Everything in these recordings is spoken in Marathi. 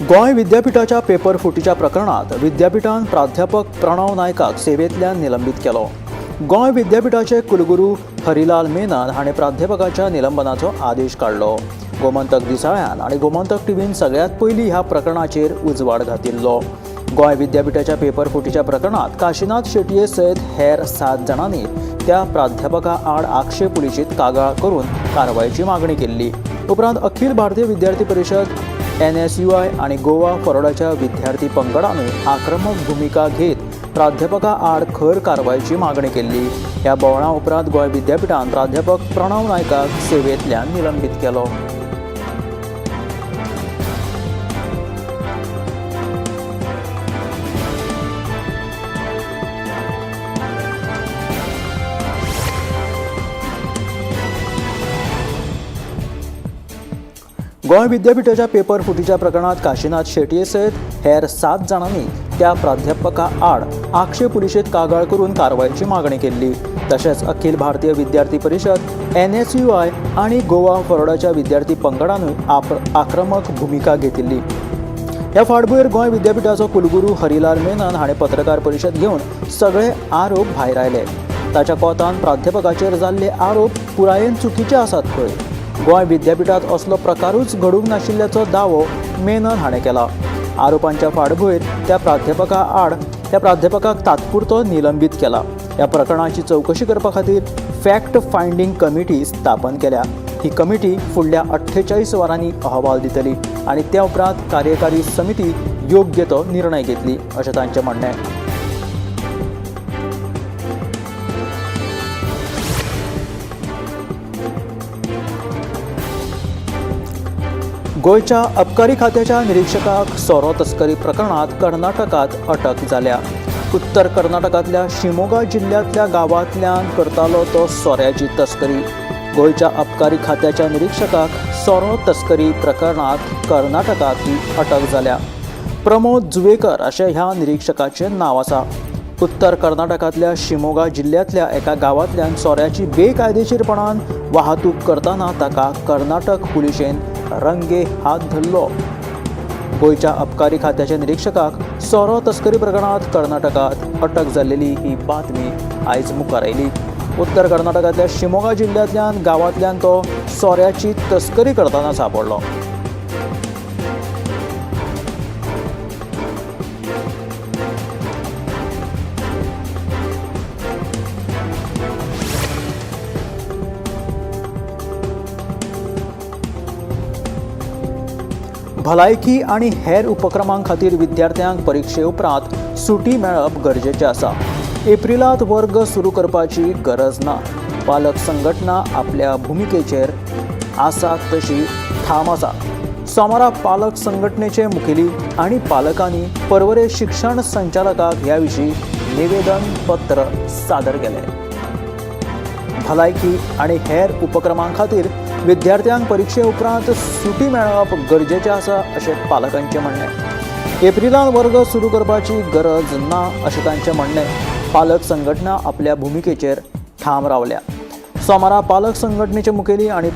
गोंय विद्यापीठाच्या पेपर फुटीच्या प्रकरणात विद्यापीठान प्राध्यापक प्रणव नायकाक सेवेंतल्यान निलंबित केलो। गोंय विद्यापीठाचे कुलगुरू हरिलाल मेनन हाणें प्राध्यापकाच्या निलंबनाचो आदेश काढलो। गोमंतक दिसाळ्यान आनी गोमंतक टीव्हीन सगळ्यात पयलीं ह्या प्रकरणाचेर उजवाड घातिल्लो। गोंय विद्यापीठाच्या पेपर फुटीच्या प्रकरणात काशीनाथ शेटये सयत हेर 7 जाणांनी त्या प्राध्यापका आड आक्षेप पुलिशीत कागाळ करून कारवायेची मागणी केल्ली। उपरांत अखिल भारतीय विद्यार्थी परिषद NSUI आणि गोवा फॉरवर्डाच्या विद्यार्थी पंगडानूय आक्रमक भूमिका घेत प्राध्यापका आड खर कारवायेची मागणी केल्ली। ह्या बोवळा उपरांत गोंय विद्यापीठान प्राध्यापक प्रणव नायकाक सेवेंतल्यान निलंबित केलो। गोंय विद्यापीठाच्या पेपर फुटीच्या प्रकरणात काशीनाथ शेटये सयत हेर 7 जाणांनी त्या प्राध्यापका आड आक्षेप पुलिशेत कागाळ करून कारवायेची मागणी केल्ली। तशेंच अखिल भारतीय विद्यार्थी परिषद NSUI आणि गोवा फॉरवर्डाच्या विद्यार्थी पंगडानूय आक्रमक भूमिका घेतिल्ली। ह्या फाटभुंयेर गोंय विद्यापीठाचो कुलगुरू हरिलाल मेनन हाणें पत्रकार परिशद घेवन सगळे आरोप भायर आयले। ताच्या कोंतान प्राध्यापकाचेर जाल्ले आरोप पुरायेन चुकीचे आसात खंय। गोंय विद्यापीठात असलो प्रकारूच घडूंक नाशिल्ल्याचो दावो मेनन हाणें केला। आरोपांच्या फाटभुंयेर त्या प्राध्यापकाक तात्पुरतो निलंबित केला। ह्या प्रकरणाची चवकशी करपा खातीर फॅक्ट फायंडिंग कमिटी स्थापन केल्या। ही कमिटी फुडल्या 48 वरांनी अहवाल दितली आणि त्या उपरांत कार्यकारी समिती योग्य तो निर्णय घेतली अशें तांचें म्हणणें। गोयच्या अबकारी खात्याच्या निरीक्षकाक सोरो तस्करी प्रकरणात कर्नाटकात अटक जाल्या। उत्तर कर्नाटकांतल्या शिमोगा जिल्ह्यातल्या गांवांतल्यान करतालो तो सोऱ्याची तस्करी। गोयच्या अबकारी खात्याच्या निरीक्षकाक सोरो तस्करी प्रकरणात कर्नाटकात ही अटक जाल्या। प्रमोद जुवेकर अशें ह्या निरीक्षकाचें नांव आसा। उत्तर कर्नाटकांतल्या शिमोगा जिल्ह्यातल्या एका गांवांतल्यान सोऱ्याची बेकायदेशीरपणान वाहतूक करताना ताका कर्नाटक पुलिशेन रंगे हात धरलो। गोयच्या अबकारी खात्याच्या निरीक्षकाक सोरो तस्करी प्रकरणात कर्नाटकात अटक जाल्लेली ही बातमी आयज मुखार आयली। उत्तर कर्नाटकांतल्या शिमोगा जिल्ह्यातल्यान गांवांतल्यान तो सोऱ्याची तस्करी करताना सापडलो। भलायकी आणि हेर उपक्रमां खातीर विद्यार्थ्यांक परीक्षे उपरांत सुटी मेळप गरजेचें आसा। एप्रिलांत वर्ग सुरू करपाची गरज ना। पालक संघटना आपल्या भुमिकेचेर आसा तशी ठाम आसा। सोमारा पालक संघटनेचे मुखेली आनी पालकांनी पर्वरे शिक्षण संचालकाक ह्या विशीं निवेदन पत्र सादर केलें। भलायकी आनी हेर उपक्रमां खातीर विद्यार्थ्यांक परीक्षे उपरांत सुटी मेळप गरजेचें आसा अशें पालकांचें म्हणणें। एप्रिलांत वर्ग सुरू करपाची गरज ना अशें तांचें म्हणणें। पालक संघटना आपल्या भुमिकेचेर ठाम रावल्या। सोमारा पालक संघटनेचे मुखेली आनी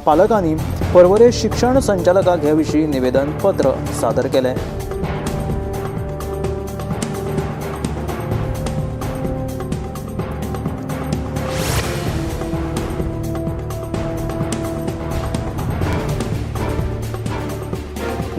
पालकांनी पर्वरे शिक्षण संचालकाक ह्या विशीं निवेदन पत्र सादर केलें।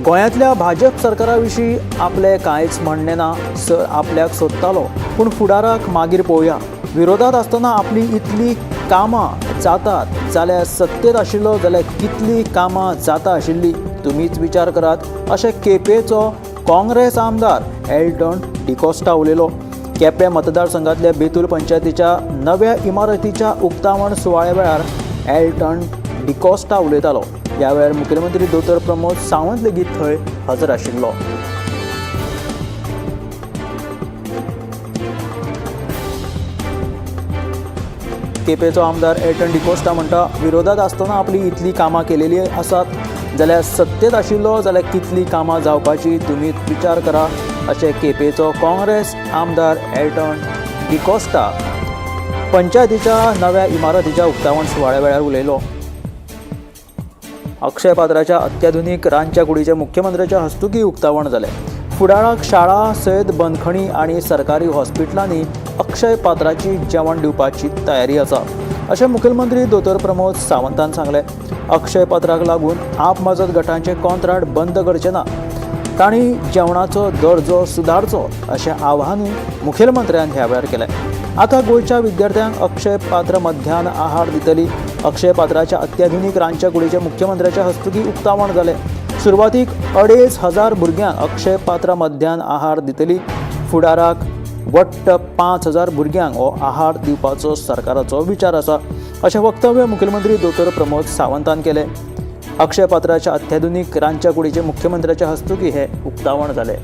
गोंयांतल्या भाजप सरकारा विशीं आपलें कांयच म्हणणें ना। सर आपल्याक सोदतालो पूण फुडाराक मागीर पळोवया। विरोधात आसतना आपली इतली कामां जातात जाल्यार सत्तेत आशिल्लो जाल्यार कितली कामां जाता आशिल्ली तुमीच विचार करात अशें केपेंचो काँग्रेस आमदार एल्टन डिकोस्टा उलयलो। केपें मतदारसंघातल्या बेतूल पंचायतीच्या नव्या इमारतीच्या उक्तावण सुवाळे वेळार एल्टन डिकोस्टा उलयतालो। ह्या वेळार मुखेलमंत्री दोतोर प्रमोद सावंत लेगीत थंय हजर आशिल्लो। केपेंचो आमदार एल्टन डिकोस्टा म्हणटा विरोधात आसतना आपली इतली कामां केलेली आसात जाल्यार सत्तेत आशिल्लो जाल्यार कितली कामां जावपाची तुमीच विचार करा अशें केपेंचो काँग्रेस आमदार एल्टन डिकोस्टा पंचायतीच्या नव्या इमारतीच्या उक्तावण सुवाळ्या वेळार उलयलो। अक्षय पात्राच्या अत्याधुनिक रांदच्या कुडीचे मुख्यमंत्र्याच्या हस्तुकी उक्तावण जाले. फुडाराक शाळा सयत बंदखणी आणि सरकारी हॉस्पिटलांनी अक्षय पात्राची जेवण दिवपाची तयारी आसा अशें मुखेलमंत्री दोतोर प्रमोद सावंतान सांगले. अक्षय पात्राक लागून आप मजत गटांचे कॉन्ट्रॅक्ट बंद करचे ना. तांणी जेवणाचो दर्जो सुदारचो अशें आवाहनूय मुखेलमंत्र्यान ह्या वेळार केलें. आता गोंयच्या विद्यार्थ्यांक अक्षय पात्र मध्यान आहार दितली. अक्षय पात्राच्या अत्याधुनिक रांदच्या कुडीचे मुख्यमंत्र्याच्या हस्तुकी उक्तावण जाले. सुरवातीक 2,500 भुरग्यांक अक्षय पात्र मध्यान आहार दितली. फुडाराक वट्ट 5,000 भुरग्यांक हो आहार दिवपाचो सरकाराचो विचार आसा अशें वक्तव्य मुखेलमंत्री दोतोर प्रमोद सावंतान केलें. अक्षय पात्राच्या अत्याधुनिक रांदच्या कुडीचे मुख्यमंत्र्याच्या हस्तुकी हे उक्तावण जाले.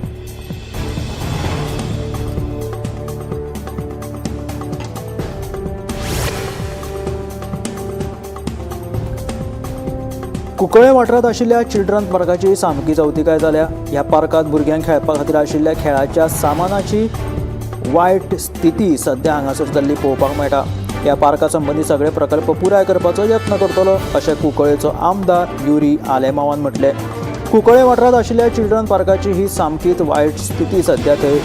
कुंकळे वाठारांत आशिल्ल्या चिल्ड्रन पार्काची सामकी चवथिकाय जाल्या. ह्या पार्कांत भुरग्यांक खेळपा खातीर आशिल्ल्या खेळाच्या सामानाची वायट स्थिती सध्या हांगासर जाल्ली पळोवपाक मेळटा. ह्या पार्का संबंधी सगळे प्रकल्प पुराय करपाचो यत्न करतलो अशें कुंकळेचो आमदार युरी आलेमावान म्हटलें. कुंकळे वाठारांत आशिल्ल्या चिल्ड्रन पार्काची ही सामकीच वायट स्थिती सध्या थंय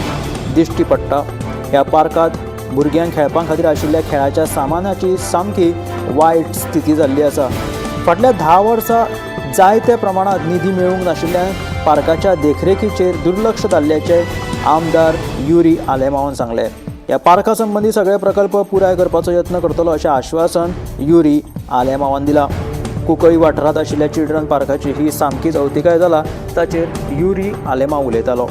दिश्टी पडटा. ह्या पार्कांत भुरग्यांक खेळपा खातीर आशिल्ल्या खेळाच्या सामानाची सामकी वायट स्थिती जाल्ली आसा. फाटल्या 10 वर्सां जायत्या प्रमाणात निधी मेळूंक नाशिल्ल्यान पार्काच्या देखरेखीचेर दुर्लक्ष जाल्ल्याचे आमदार युरी आलेमावान सांगले. ह्या पार्का संबंधी सगळे प्रकल्प पुराय करपाचो यत्न करतलो अशें आश्वासन युरी आलेमावान दिलां. कुंकळी वाठारांत आशिल्ल्या चिल्ड्रन पार्काची ही सामकीच अवतिकाय जाला ताचेर युरी आलेमाव उलयतालो.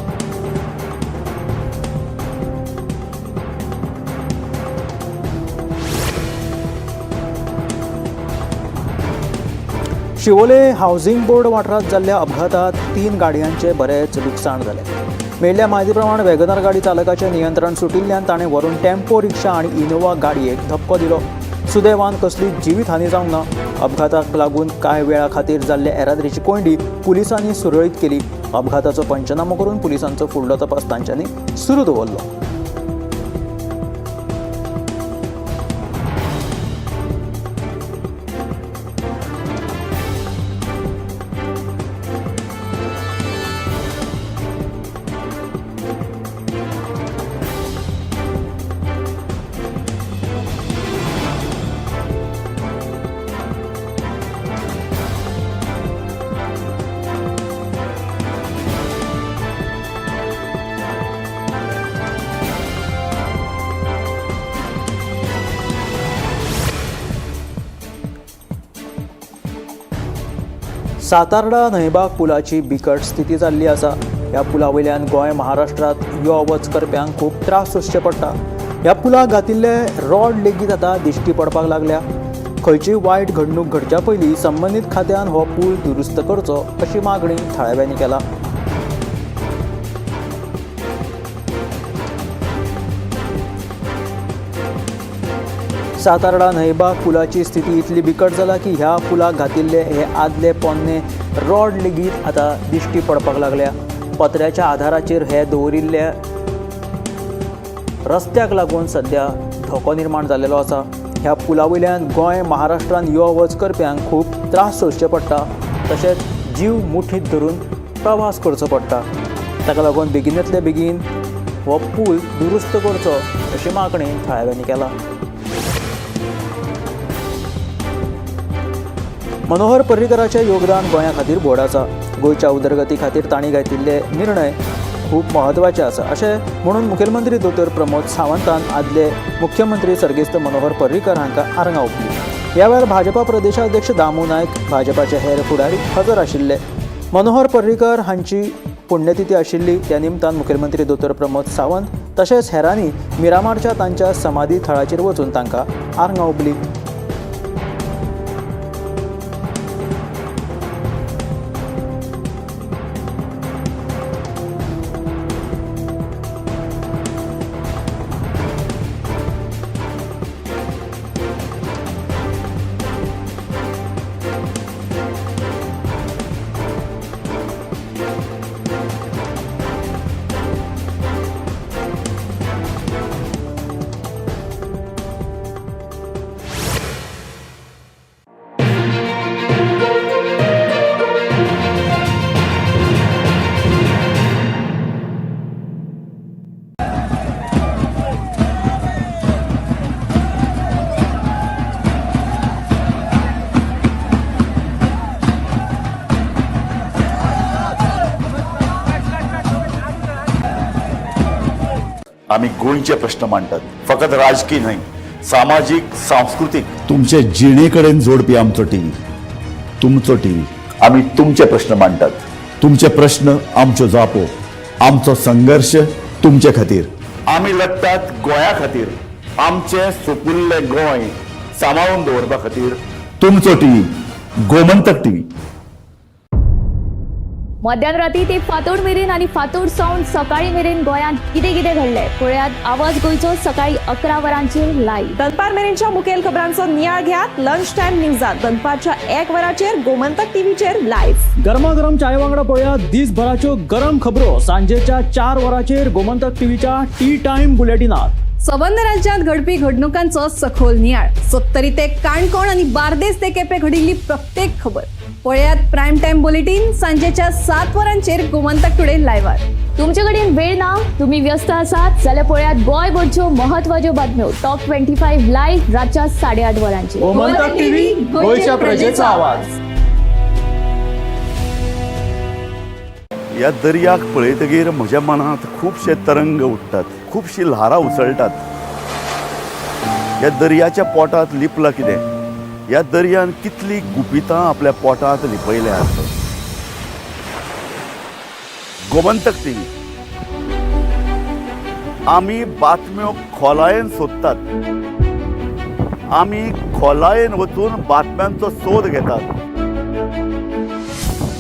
शिवोले हावसिंग बोर्ड वाठारांत जाल्ल्या अपघातात 3 गाडयांचे बरेच लुकसाण जाले. मेळिल्ल्या म्हायती प्रमाण वॅगनर गाडी चालकाचें नियंत्रण सुटिल्ल्यान ताणें व्हरून टेम्पो रिक्षा आनी इनोवा गाडयेक धक्को दिलो. सुदैवान कसलीच जिवीत हानी जावंक ना. अपघाताक लागून कांय वेळा खातीर जाल्ल्या येरादारीची कोंडी पुलिसांनी सुरळीत केली. अपघाताचो पंचनामो करून पुलिसांचो फुडलो तपास तांच्यांनी सुरू दवरलो. सातार्डा न्हयबाग पुलाची बिकट स्थिती जाल्ली आसा. ह्या पुला वयल्यान गोंय महाराष्ट्रांत यो वच करप्यांक खूब त्रास सोंसचे पडटा. ह्या पुलाक घातिल्ले रॉड लेगीत आतां दिश्टी पडपाक लागल्या. खंयचीय वायट घडणूक घडच्या पयलीं संबंदीत खात्यान हो पूल दुरुस्त करचो अशी मागणी थळाव्यांनी केला. सातार्डा न्हयबाग पुलाची स्थिती इतली बिकट जाला की ह्या पुलाक घातिल्ले हे आदले पोन्ने रॉड लेगीत आतां दिश्टी पडपाक लागल्या. पत्र्याच्या आधाराचेर हे दवरिल्ल्या रस्त्याक लागून सध्या धोको निर्माण जाल्लो आसा. ह्या पुला वयल्यान गोंय महाराष्ट्रांत यो वच करप्यांक खूब त्रास सोंसचे पडटा. तशेंच जीव मुठींत धरून प्रवास करचो पडटा. ताका लागून बेगिनांतले बेगीन हो पूल दुरुस्त करचो अशी मागणी थळाव्यांनी केला. मनोहर पर्रीकराचें योगदान गोंया खातीर व्हड आसा. गोंयच्या उदरगती खातीर तांणी घेतिल्ले निर्णय खूब म्हत्वाचे आसा अशें म्हणून मुखेलमंत्री दोतोर प्रमोद सावंतान आदले मुख्यमंत्री सर्गेस्त मनोहर पर्रीकर हांकां आर्गां ओंपली. ह्या वेळार भाजपा प्रदेशाध्यक्ष दामू नायक, भाजपाचे हेर फुडारी हजर आशिल्ले. मनोहर पर्रीकर हांची पुण्यतिथी आशिल्ली त्या निमतान मुखेलमंत्री दोतोर प्रमोद सावंत तशेंच हेरांनी मिरामारच्या तांच्या समाधी थळाचेर वचून तांकां आर्गां ओंपली. आम्ही गोंयचे प्रश्न मांडटात, फकत राजकीय न्हय, सामाजीक सांस्कृतिक. तुमचे जिणेकडेन जोडपी आमचो टीव्ही, तुमचो टीव्ही. आम्ही तुमचे प्रश्न मांडटात. तुमचे प्रश्न आमच्यो जापो, आमचो संघर्ष तुमचे खातीर. आम्ही लढटात गोंया खातीर, आमचे सोपुल्ले गोंय सांबाळून दवरपा खातीर. तुमचो टीव्ही, गोमंतक टीव्ही. मध्यराती ते फातोड मेरेन आणि फातोड सावन सकाळी मेरेन गोंयांत कितें कितें घडलें पळयात आवाज गोंयचो सकाळी 11 वरांचेर लायव्ह. दनपार मेरेनच्या मुखेल खबरांचो नियाळ घेयात लंच टायम न्यूजात दनपारच्या 1 वराचेर गोमंतक टीव्हीचेर लायव्ह. गरमागरम चाय वांगडा पळयात दिसभराच्यो गरम खबरो सांजेच्या 4 वरांचेर गोमंतक टीव्हीच्या टी टाइम बुलेटिनात. संबंध राज्यांत घडपी घडणुकांचो सखोल नियाळ. 70 ते काणकोण आणि बार्देस ते केपें घडिल्ली प्रत्येक खबर पळयात प्रायम टाइम बुलेटिन सांजेच्या 7 वरांचेर गोमंतक टुडे लायव्हार. तुमचे कडेन वेळ ना, तुम्ही व्यस्त आसात जाल्यार पळयात गोंयभरच्यो म्हत्वाच्यो बातम्यो टॉप 25 लायव्ह रातच्या 8:30 वरांचेर. गोमंतक टीव्ही, गोंयच्या प्रजेचा आवाज. ह्या दर्याक पळयतकीर म्हज्या मनांत खुबशे तरंग उठटात, खुबशी ल्हारां उसळटात. ह्या दर्याच्या पोटांत लिपलां कितें? ह्या दर्यान कितली गुपितां आपल्या पोटांत लिपयल्यात. गोमंतक टीव्ही, आमी बातम्यो खोलायेन सोदतात. आमी खोलायेन वचून बातम्यांचो सोद घेतात.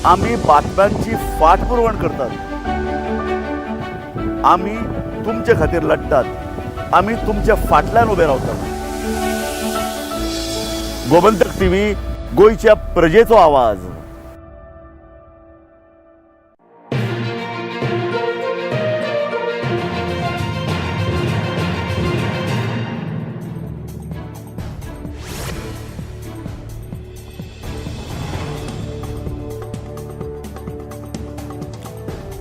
आमी बातम्यांची फाटपुरवण करतात. आमी तुमचे खातीर लढटात. आमी तुमच्या फाटल्यान उबे रावतात. गोमंतक टीव्ही, गोंयच्या प्रजेचो आवाज.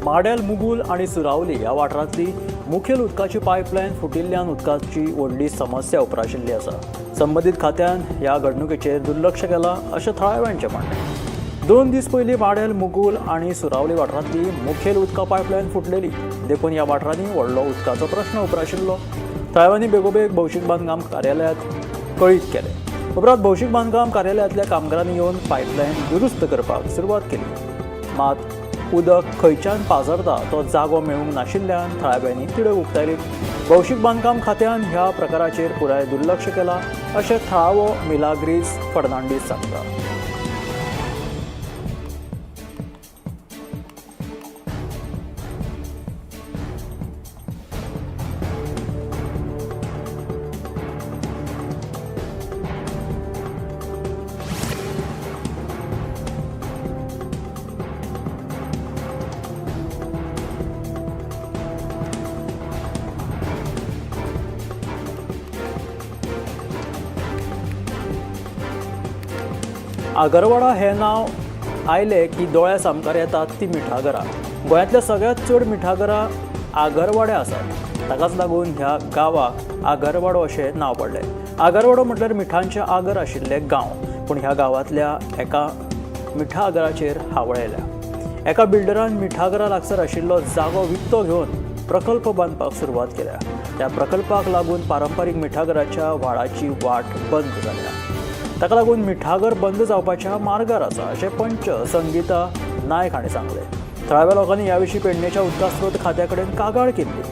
माडेल, मुगुल आणि सुरावली ह्या वाठारांतली मुखेल उदकाची पायपलायन फुटिल्ल्यान उदकाची व्हडली समस्या उप्राशिल्ली आसा. संबंदीत खात्यान ह्या घडणुकेचेर दुर्लक्ष केलां अशें थळाव्यांचें म्हणणें. 2 दीस पयलीं माडेल, मुगुल आणि सुरावली वाठारांतली मुखेल उदका पायपलायन फुटलेली देखून ह्या वाठारांनी व्हडलो उदकाचो प्रश्न उप्राशिल्लो. थळाव्यांनी बेगोबेग भौशीक बांदकाम कार्यालयांत कळीत केलें. उपरांत भौशीक बांदकाम कार्यालयांतल्या कामगारांनी येवन पायपलायन दुरुस्त करपाक सुरवात केली. मात उदक खंयच्यान पाझरता तो जागो मेळूंक नाशिल्ल्यान थळाव्यांनी तिडक उक्तायली. भौशीक बांदकाम खात्यान ह्या प्रकाराचेर पुराय दुर्लक्ष केलां अशें थळावो मिलाग्रीस फर्नांडीस सांगता. आगरवाडा हें नांव आयलें की दोळ्या सामकार येतात ती मिठागरां. गोंयांतल्या सगळ्यांत चड मिठागरां आगरवाड्या आसात. ताकाच लागून ह्या गांवाक आगरवाडो अशें नांव पडलें. आगरवाडो म्हटल्यार मिठांचें आगर आशिल्लें गांव. पूण ह्या गांवांतल्या एका मिठा आगराचेर हावळ आयल्या. एका बिल्डरान मिठागरा लागसार आशिल्लो जागो विकतो घेवन प्रकल्प बांदपाक सुरवात केल्या. त्या प्रकल्पाक लागून पारंपारीक मिठागराच्या व्हाळाची वाट बंद जाल्या. ताका लागून मिठागर बंद जावपाच्या मार्गार आसा अशें पंच संगीता नायक हांणी सांगलें. थळाव्या लोकांनी ह्या विशीं पेडणेच्या उदका स्रोत खात्या कडेन कागाळ केल्ली.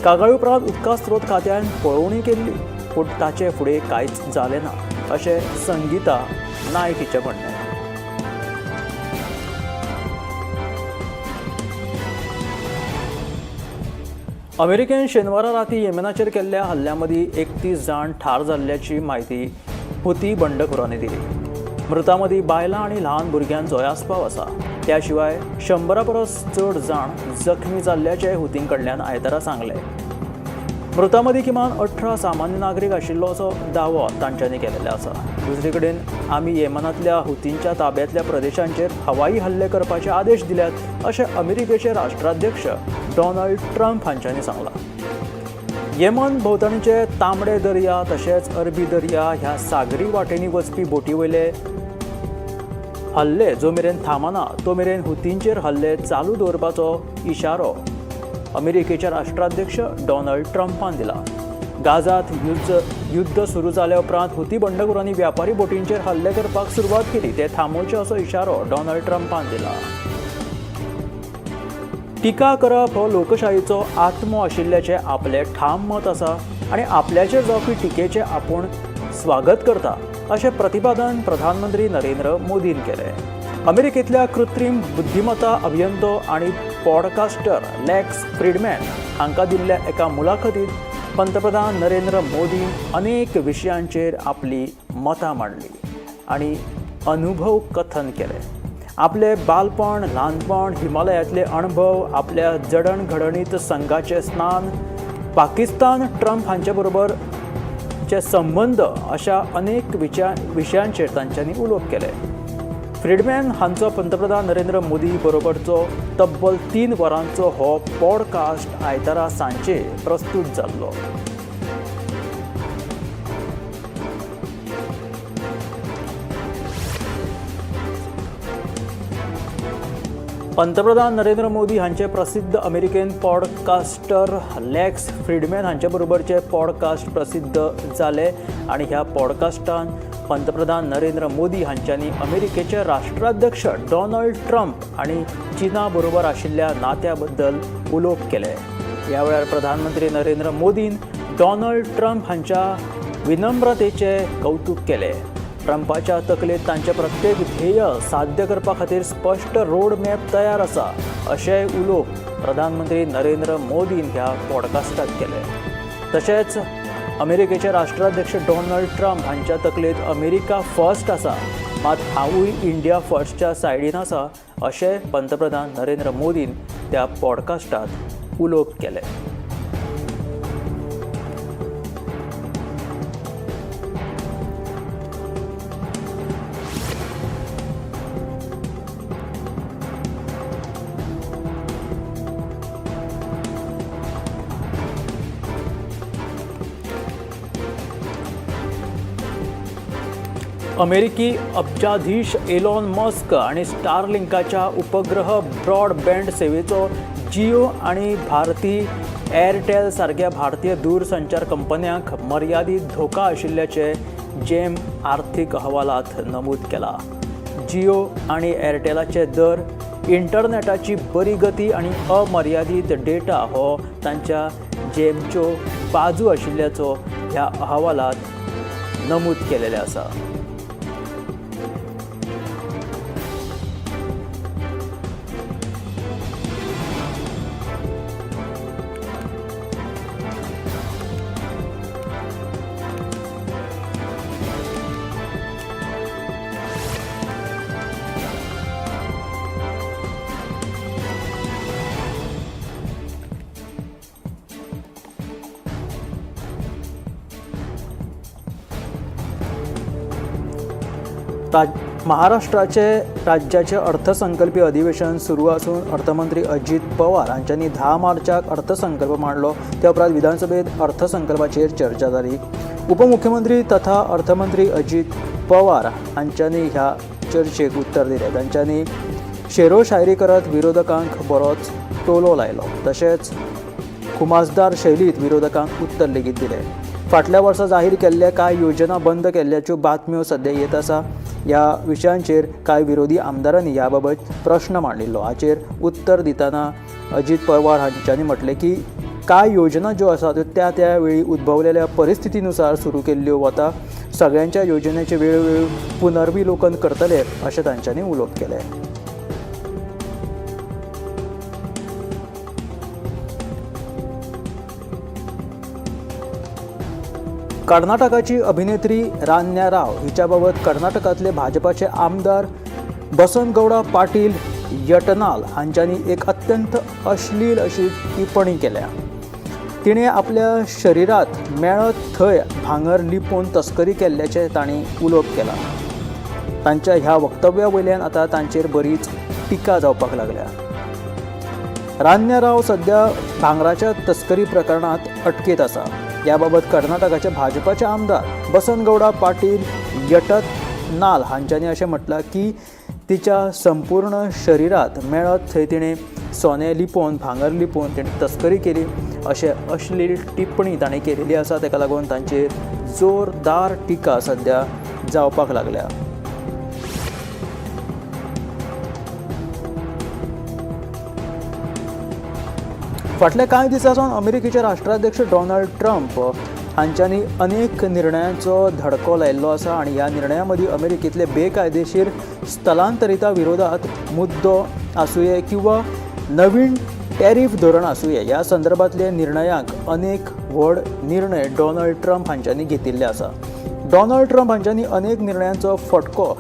कागाळी उपरांत उदका स्रोत खात्यान पळोवणी केल्ली पूण ताचे फुडें कांयच जालें ना अशें संगीता नायक हिचें म्हणणें. अमेरिकेन शेनवारा राती येमेनाचेर केल्ल्या हल्ल्या मदीं 31 जाण ठार जाल्ल्याची म्हायती हुती बंडखोरांनी दिली. मृतां मदीं बायलां आनी ल्हान भुरग्यांचोय आस्पाव आसा. त्या शिवाय 100 परस चड जाण जखमी जाल्ल्याचे हुतीं कडल्यान आयतारा सांगले. मृतां मदीं किमान 18 सामान्य नागरीक आशिल्लो असो दावो तांच्यांनी केलेलो आसा. दुसरे कडेन आमी येमनांतल्या हुतींच्या ताब्यांतल्या प्रदेशांचेर हवाई हल्ले करपाचे आदेश दिल्यात अशें अमेरिकेचे राष्ट्राध्यक्ष डॉनाल्ड ट्रंप हांच्यांनी सांगलां. येमन भोंवतणीचे तांबडे दर्या तशेंच अरबी दर्या ह्या सागरी वाटेनी वचपी बोटी वयले हल्ले जो मेरेन थांबना तो मेरेन हुतींचेर हल्ले चालू दवरपाचो इशारो अमेरिकेचे राष्ट्राध्यक्ष डोनाल्ड ट्रम्पान दिला. गाजात युद्ध सुरू जाल्या उपरांत हुती बंडखोरांनी व्यापारी बोटींचेर हल्ले करपाक सुरवात केली ते थांबोवचे असो इशारो डोनाल्ड ट्रम्पान दिला. टिका करप हो लोकशाहीचो आत्मो आशिल्ल्याचे आपले ठाम मत आसा आनी आपल्याचेर जावपी टिकेचे आपूण स्वागत करता अशें प्रतिपादन प्रधानमंत्री नरेंद्र मोदीन केलें. अमेरिकेंतल्या कृत्रीम बुद्धिमत्ता अभियंतो आनी पॉडकास्टर लेक्स फ्रीडमॅन हांकां दिल्ल्या एका मुलाखतींत पंतप्रधान नरेंद्र मोदीन अनेक विशयांचेर आपली मतां मांडली आनी अनुभव कथन केले. आपले बालपण, ल्हानपण, हिमालयांतले अणभव, आपल्या जडणघडणीत संघाचें स्नान, पाकिस्तान, ट्रम्प हांचे बरोबरचे संबंद अशा अनेक विशयांचेर तांच्यांनी उलोवप केले. फ्रीडमॅन हांचो पंतप्रधान नरेंद्र मोदी बरोबरचो तब्बल 3 वरांचो हो पॉडकास्ट आयतारा सांजे प्रस्तूत जाल्लो. पंतप्रधान नरेंद्र मोदी हांचे प्रसिद्ध अमेरिकन पॉडकास्टर लेक्स फ्रीडमॅन हांचे बरोबरचे पॉडकास्ट प्रसिद्ध जाले आनी ह्या पॉडकास्टान पंतप्रधान नरेंद्र मोदी हांच्यांनी अमेरिकेचे राष्ट्राध्यक्ष डोनाल्ड ट्रम्प आनी चीना बरोबर आशिल्ल्या नात्या बद्दल उलोवप केले. ह्या वेळार प्रधानमंत्री नरेंद्र मोदीन डोनाल्ड ट्रम्प हांच्या विनम्रतेचे कौतुक केले. ट्रम्पाच्या तकलेत तांचे प्रत्येक ध्येय साध्य करपा खातीर स्पश्ट रोड मॅप तयार आसा अशेंय उलोवप प्रधानमंत्री नरेंद्र मोदीन ह्या पॉडकास्टात केले. तशेंच अमेरिकेचे राष्ट्राध्यक्ष डोनाल्ड ट्रम्प हांच्या तकलेत अमेरिका फर्स्ट आसा मात हांवूय इंडिया फर्स्टच्या सायडीन आसा अशें पंतप्रधान नरेंद्र मोदीन त्या पॉडकास्टात उलोवप केले. अमेरिकी अब्जाधीश एलॉन मस्क आणि स्टारलिंकाच्या उपग्रह ब्रॉडबँड सेवेचो जियो आणि भारती एअरटेल सारख्या भारतीय दूरसंचार कंपन्यांक मर्यादीत धोका आशिल्ल्याचे जेम आर्थीक अहवालात नमूद केला. जियो आणि एअरटेलाचे दर, इंटरनेटाची बरी गती आणि अमर्यादीत डेटा हो तांच्या जेमच्यो बाजू आशिल्ल्याचो ह्या अहवालात नमूद केलेले आसा. महाराष्ट्राचे राज्याचे अर्थसंकल्पीय अधिवेशन सुरू असून अर्थमंत्री अजित पवार हांच्यांनी 10 मार्चाक अर्थसंकल्प मांडलो. त्या उपरांत विधानसभेत अर्थसंकल्पाचेर चर्चा जाली. उपमुख्यमंत्री तथा अर्थमंत्री अजित पवार हांच्यांनी ह्या चर्चेक उत्तर दिलें. तांच्यांनी शेरो शायरी करत विरोधकांक बरोच टोलो लायलो. तशेंच खुमासदार शैलीत विरोधकांक उत्तर लेगीत दिलें. फाटल्या वर्सा जाहीर केल्ल्या कांय योजना बंद केल्ल्याच्यो बातम्यो सध्या येत आसा. ह्या विशयांचेर कांय विरोधी आमदारांनी ह्या बाबत प्रश्न मांडिल्लो. हाचेर उत्तर दितना अजित पवार हांच्यांनी म्हटलें की कांय योजना ज्यो आसा त्यो त्या वेळी उद्भवलेल्या परिस्थितीनुसार सुरू केल्ल्यो वता. सगळ्यांच्या योजनेचे वेळोवेळी पुनर्विलोकन करतले अशें तांच्यांनी उलोवप केलें. कर्नाटकाची अभिनेत्री रान्या राव हिच्या बाबत कर्नाटकातले भाजपाचे आमदार बसनगौडा पाटील यटनाल हांच्यांनी एक अत्यंत अश्लील अशी टिप्पणी केल्या. तिणे आपल्या शरीरात मेळत थंय भांगर लिपोवन तस्करी केल्ल्याचे तांणी उलोवप केला. तांच्या ह्या वक्तव्या वयल्यान आतां तांचेर बरीच टिका जावपाक लागल्या. रान्या राव सध्या भांगराच्या तस्करी प्रकरणात अटकेत आसा. ह्या बाबत कर्नाटकाचे भाजपाचे आमदार बसनगौडा पाटील यटनाल हांच्यांनी अशें म्हटलां की तिच्या संपूर्ण शरीरात मेळत थंय तिणें सोने लिपोवन भांगर लिपोवन तिणें तस्करी केली अशें अश्लील टिप्पणी ताणें केलेली आसा. ताका लागून तांचेर जोरदार टिका सध्या जावपाक लागल्या. फाटल्या कांय दिसांसावन अमेरिकेचे राष्ट्राध्यक्ष डोनाल्ड ट्रम्प हांच्यांनी अनेक निर्णयांचो धडको लायिल्लो आसा आनी ह्या निर्णया मदीं अमेरिकेंतले बेकायदेशीर स्थलांतरिता विरोधात मुद्दो आसूंये किंवा नवीन टॅरिफ धोरण आसूंये ह्या संदर्भांतले निर्णयाक अनेक व्हड निर्णय डोनाल्ड ट्रम्प हांच्यांनी घेतिल्ले आसा. डोनाल्ड ट्रम्प हांच्यांनी अनेक निर्णयांचो फटको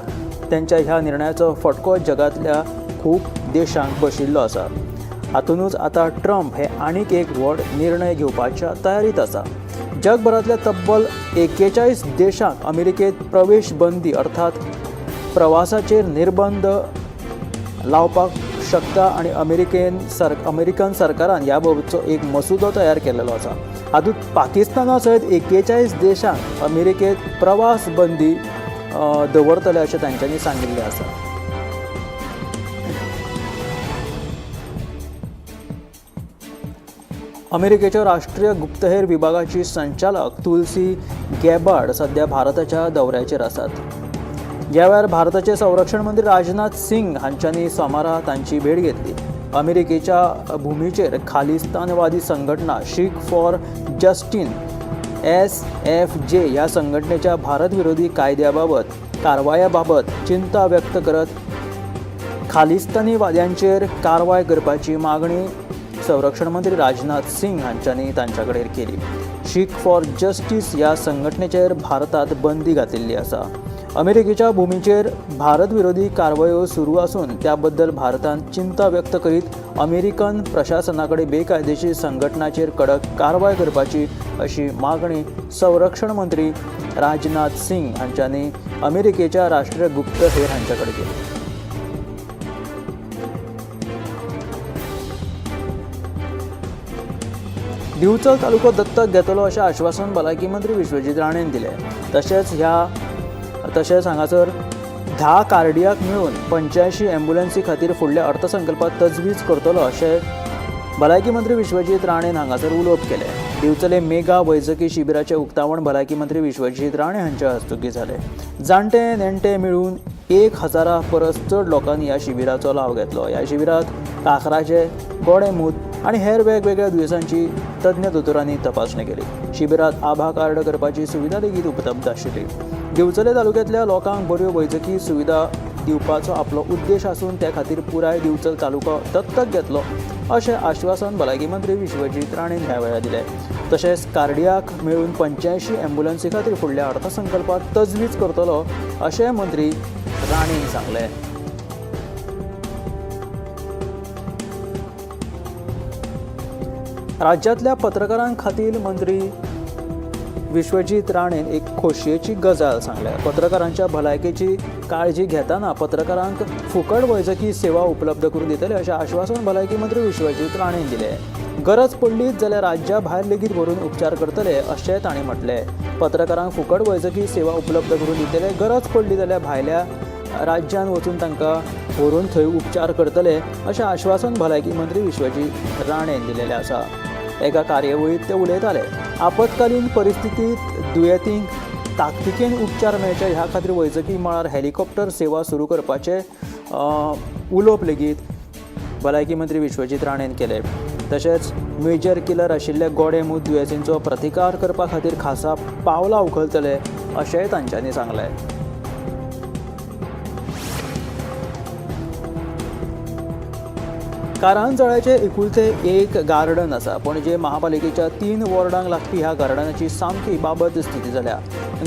त्यांच्या ह्या निर्णयाचो फटको जगांतल्या खूब देशांक बशिल्लो आसा. हातूनच आता ट्रम्प हे आनीक एक व्हड निर्णय घेवपाच्या तयारीत आसा. जगभरातल्या तब्बल 41 देशांक अमेरिकेत प्रवेश बंदी अर्थात प्रवासाचेर निर्बंध लावपाक शकता आनी अमेरिकन सरकारान ह्या बाबतचो एक मसुदो तयार केलेलो आसा. हातूंत पाकिस्ताना सयत 41 देशांक अमेरिकेत प्रवास बंदी दवरतले अशें तांच्यांनी सांगिल्लें आसा. अमेरिकेच्या राष्ट्रीय गुप्तहेर विभागाची संचालक तुलसी गॅबार्ड सध्या भारताच्या दौऱ्याचेर आसात. ह्या वेळार भारताचे संरक्षण मंत्री राजनाथ सिंग हांच्यांनी सोमारा तांची भेट घेतली. अमेरिकेच्या भुमीचेर खालिस्तानवादी संघटना शीख फॉर जस्टीस SFJ ह्या संघटनेच्या भारत विरोधी कायद्याबाबत कारवायाबाबत चिंता व्यक्त करत खालिस्तानीवाद्यांचेर कारवाय करपाची मागणी संरक्षण मंत्री राजनाथ सिंग हांच्यांनी तांच्या कडेन केली. शीख फॉर जस्टीस ह्या संघटनेचेर भारतात बंदी घातिल्ली आसा. अमेरिकेच्या भुमीचेर भारत विरोधी कारवायो सुरू आसून त्याबद्दल भारतान चिंता व्यक्त करीत अमेरिकन प्रशासनाकडे बेकायदेशीर संघटनाचेर कडक कारवाय करपाची अशी मागणी संरक्षण मंत्री राजनाथ सिंग हांच्यांनी अमेरिकेच्या राष्ट्रीय गुप्तहेर हांच्याकडे केली. दिवचल तालुको दत्तक घेतलो अशें आश्वासन भलायकी मंत्री विश्वजीत राणेन दिलें. तशेंच हांगासर 10 कार्डियाक मेळून 85 ॲम्ब्युलन्सी खातीर फुडल्या अर्थसंकल्पात तजवीज करतलो अशें भलायकी मंत्री विश्वजीत राणेन हांगासर उलोवप केलें. दिवचले मेगा वैजकी शिबिराचें उक्तावण भलायकी मंत्री विश्वजीत राणे हांच्या हस्तुकीं जालें. जाणटे नेणटे मेळून 1000 परस चड लोकांनी ह्या शिबिराचो लाव घेतलो. ह्या शिबिरात कांकराचे गोडेमूत आनी हेर वेगवेगळ्या दुयेंसांची तज्ञ दोतोरांनी तपासणी केली. शिबिरात आभा कार्ड करपाची सुविधा लेगीत उपलब्ध आशिल्ली. दिवचले तालुक्यांतल्या लोकांक बऱ्यो वैजकी सुविधा दिवपाचो आपलो उद्देश आसून त्या खातीर पुराय दिवचल तालुको दत्तक घेतलो अशें आश्वासन भलायकी मंत्री विश्वजीत राणेन ह्या वेळार दिलें. तशेंच कार्डियाक मेळून 85 ॲम्ब्युलन्सी खातीर फुडल्या अर्थसंकल्पात तजवीज करतलो अशें मंत्री राणेन सांगलें. राज्यातल्या पत्रकारां खातीर मंत्री विश्वजीत राणेन एक खोशयेची गजाल सांगल्या. पत्रकारांच्या भलायकेची काळजी घेताना पत्रकारांक फुकट वैजकी सेवा उपलब्ध करून दितले अशें आश्वासन भलायकी मंत्री विश्वजीत राणेन दिलें. गरज पडलीच जाल्यार राज्या भायर लेगीत व्हरून उपचार करतले अशें तांणी म्हटलें. पत्रकारांक फुकट वैजकी सेवा उपलब्ध करून दितले. गरज पडली जाल्यार भायल्या राज्यांत वचून तांकां व्हरून थंय उपचार करतले अशें आश्वासन भलायकी मंत्री विश्वजीत राणेन दिलेलें आसा. एका कार्यावळींत ते उलयताले. आपतकालीन परिस्थितींत दुयेंतींक ताकतिकेन उपचार मेळचे ह्या खातीर वैजकी मळार हेलिकॉप्टर सेवा सुरू करपाचे उलोवप लेगीत भलायकी मंत्री विश्वजीत राणेन केले. तशेंच मेजर किलर आशिल्ल्या गोडेमूत दुयेंसींचो प्रतिकार करपा खातीर खासा पावलां उखलतले अशेंय तांच्यांनी सांगलें. कारंजळ्याचे एकुलते एक गार्डन आसा. पणजे महापालिकेच्या 3 वॉर्डांक लागपी ह्या गार्डनाची सामकी बाबत स्थिती जाल्या.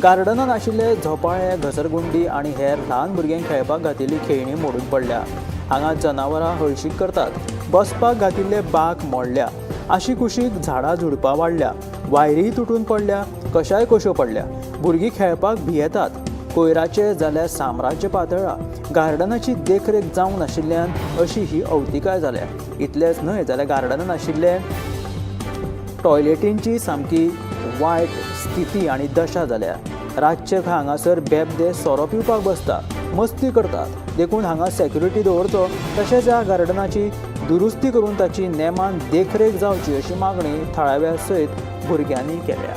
गार्डनांत आशिल्ले झोपाळे, घसरगुंडी आनी हेर ल्हान भुरग्यांक खेळपाक घातिल्ली खेळणी मोडून पडल्या. हांगा जनावरां हळशीक करतात. बसपाक घातिल्ले बांक मोडल्या. आशी कुशीक झाडां झुडपां वाडल्या. वायरी तुटून पडल्या. कशाय कश्यो पडल्या. भुरगीं खेळपाक भियेतात. कोयराचे जाल्यार साम्राज्य पातळ्ळा. गार्डनाची देखरेख जावंक नाशिल्ल्यान अशी ही अवतिकाय जाल्या. इतलेंच न्हय जाल्यार गार्डनांत आशिल्ले टॉयलेटींची सामकी वायट स्थिती आनी दशा जाल्या. रातचे हांगासर बेबदे सोरो पिवपाक बसता, मस्ती करतात. देखून हांगा सेक्युरिटी दवरचो तशेंच ह्या गार्डनाची दुरुस्ती करून ताची नेमान देखरेख जावची अशी मागणी थळाव्या सयत भुरग्यांनी केल्या.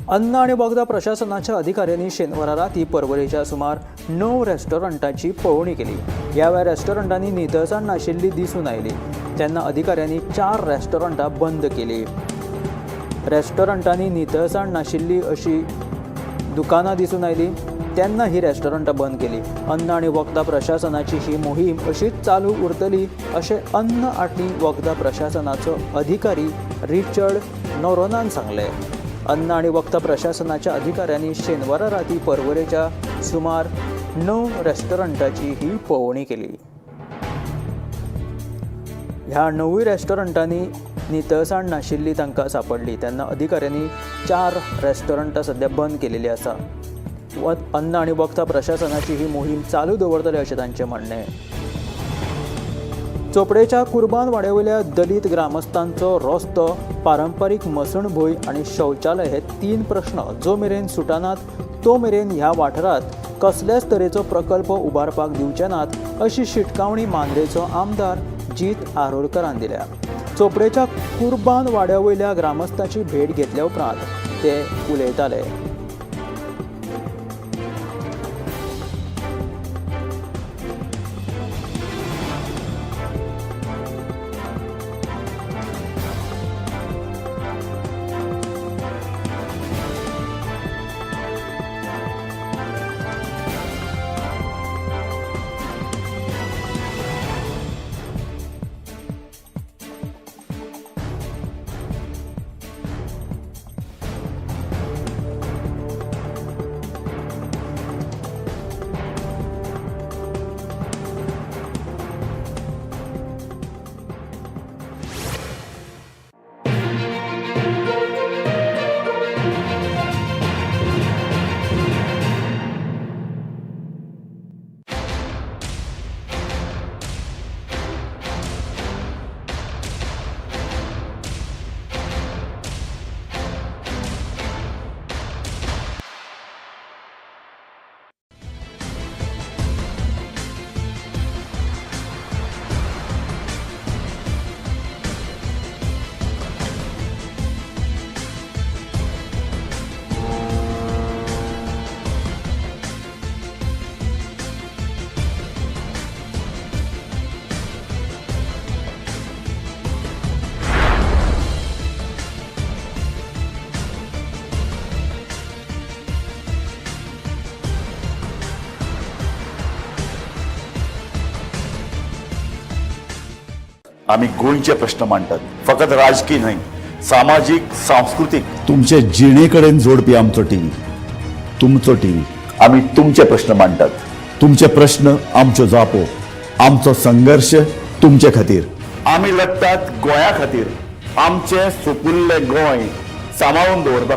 अन्न आणि वखदा प्रशासनाच्या अधिकाऱ्यांनी शेनवारा राती पर्वरेच्या सुमार 9 रेस्टॉरंटांची पळोवणी केली. ह्या वेळार रेस्टॉरंटांनी नितळसाण नाशिल्ली दिसून आयली. तेन्ना अधिकाऱ्यांनी 4 रेस्टॉरंटां बंद केली. रेस्टॉरंटांनी नितळसाण नाशिल्ली अशी दुकानां दिसून आयली तेन्ना ही रेस्टॉरंटां बंद केली. अन्न आणि वखदा प्रशासनाची ही मोहीम अशीच चालू उरतली अशें अन्न आनी वखदा प्रशासनाचो अधिकारी रिचर्ड नोरोनान सांगले. अन्न आणि वखदा प्रशासनाच्या अधिकाऱ्यांनी शेनवारा राती पर्वरेच्या सुमार 9 रेस्टॉरंटांची ही पळोवणी केली. ह्या 9 रेस्टॉरंटांनी नितळसाण नाशिल्ली तांकां सापडली तेन्ना अधिकाऱ्यांनी 4 रेस्टॉरंटां सध्या बंद केलेली आसा. अन्न आणि वखदा प्रशासनाची ही मोहीम चालू दवरतले अशें तांचें म्हणणें. चोपडेच्या कुर्बान वाड्यावयल्या दलित ग्रामस्थांचो रस्तो, पारंपारीक मसणभूंय आनी शौचालय हे 3 प्रश्न जो मेरेन सुटनात तो मेरेन ह्या वाठारांत कसल्याच तरेचो प्रकल्प उबारपाक दिवचे नात अशी शिटकावणी मांद्रेचो आमदार जीत आरोलकरान दिल्या. चोपडेच्या कुर्बान वाड्यावयल्या ग्रामस्थांची भेट घेतल्या उपरांत ते उलयताले. आम्ही गोंयचे प्रश्न मांडटात, फकत राजकीय न्हय, सामाजीक, सांस्कृतिक. तुमचे जिणेकडेन जोडपी आमचो टीव्ही, तुमचो टीव्ही. आम्ही तुमचे प्रश्न मांडटात. तुमचे प्रश्न आमच्यो जापो, आमचो संघर्श तुमचे खातीर. आम्ही लढतात गोंया खातीर, आमचे सोपुल्ले गोंय सांबाळून दवरपा